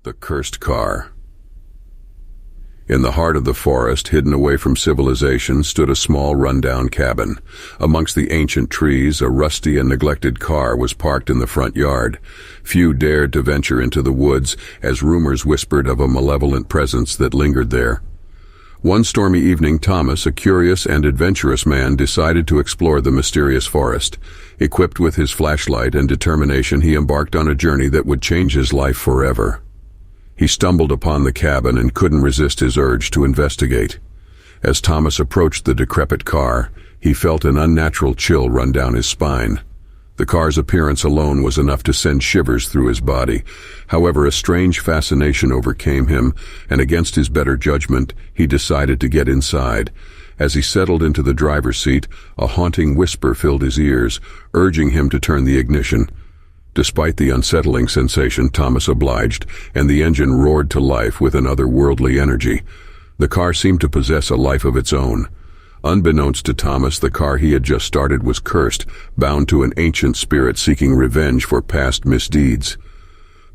The cursed car. In the heart of the forest, hidden away from civilization, stood a small rundown cabin. Amongst the ancient trees, a rusty and neglected car was parked in the front yard. Few dared to venture into the woods, as rumors whispered of a malevolent presence that lingered there. One stormy evening, Thomas, a curious and adventurous man, decided to explore the mysterious forest. Equipped with his flashlight and determination, he embarked on a journey that would change his life forever. He stumbled upon the cabin and couldn't resist his urge to investigate. As Thomas approached the decrepit car, he felt an unnatural chill run down his spine. The car's appearance alone was enough to send shivers through his body. However, a strange fascination overcame him, and against his better judgment, he decided to get inside. As he settled into the driver's seat, a haunting whisper filled his ears, urging him to turn the ignition. Despite the unsettling sensation, Thomas obliged, and the engine roared to life with an otherworldly energy. The car seemed to possess a life of its own. Unbeknownst to Thomas, the car he had just started was cursed, bound to an ancient spirit seeking revenge for past misdeeds.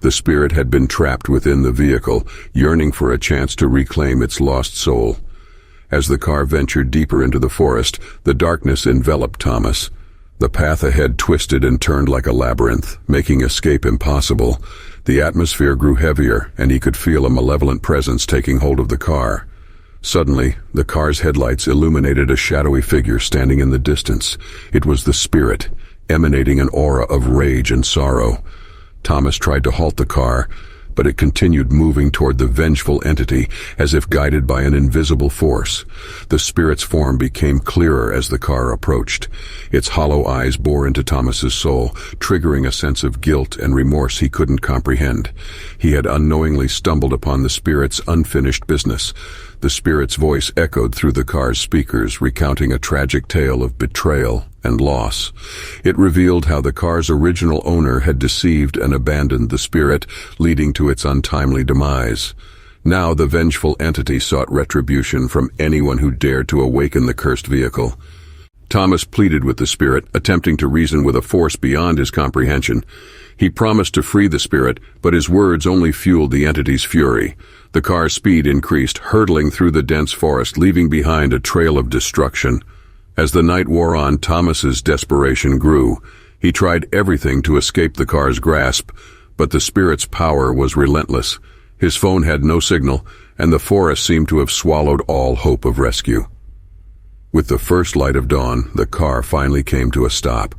The spirit had been trapped within the vehicle, yearning for a chance to reclaim its lost soul. As the car ventured deeper into the forest, the darkness enveloped Thomas. The path ahead twisted and turned like a labyrinth, making escape impossible. The atmosphere grew heavier, and he could feel a malevolent presence taking hold of the car. Suddenly, the car's headlights illuminated a shadowy figure standing in the distance. It was the spirit, emanating an aura of rage and sorrow. Thomas tried to halt the car, but it continued moving toward the vengeful entity, as if guided by an invisible force. The spirit's form became clearer as the car approached. Its hollow eyes bore into Thomas's soul, triggering a sense of guilt and remorse he couldn't comprehend. He had unknowingly stumbled upon the spirit's unfinished business. The spirit's voice echoed through the car's speakers, recounting a tragic tale of betrayal and loss. It revealed how the car's original owner had deceived and abandoned the spirit, leading to its untimely demise. Now the vengeful entity sought retribution from anyone who dared to awaken the cursed vehicle. Thomas pleaded with the spirit, attempting to reason with a force beyond his comprehension. He promised to free the spirit, but his words only fueled the entity's fury. The car's speed increased, hurtling through the dense forest, leaving behind a trail of destruction. As the night wore on, Thomas's desperation grew. He tried everything to escape the car's grasp, but the spirit's power was relentless. His phone had no signal, and the forest seemed to have swallowed all hope of rescue. With the first light of dawn, the car finally came to a stop.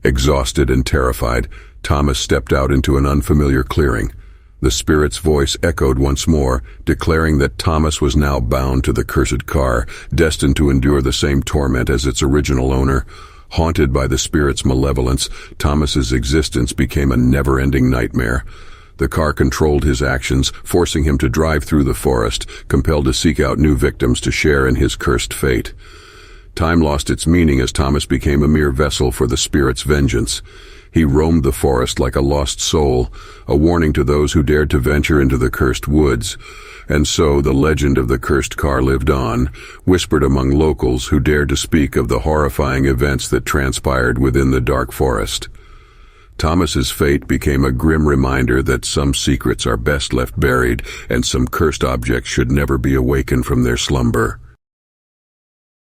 Exhausted and terrified, Thomas stepped out into an unfamiliar clearing. The spirit's voice echoed once more, declaring that Thomas was now bound to the cursed car, destined to endure the same torment as its original owner. Haunted by the spirit's malevolence, Thomas's existence became a never-ending nightmare. The car controlled his actions, forcing him to drive through the forest, compelled to seek out new victims to share in his cursed fate. Time lost its meaning as Thomas became a mere vessel for the spirit's vengeance. He roamed the forest like a lost soul, a warning to those who dared to venture into the cursed woods. And so the legend of the cursed car lived on, whispered among locals who dared to speak of the horrifying events that transpired within the dark forest. Thomas's fate became a grim reminder that some secrets are best left buried, and some cursed objects should never be awakened from their slumber.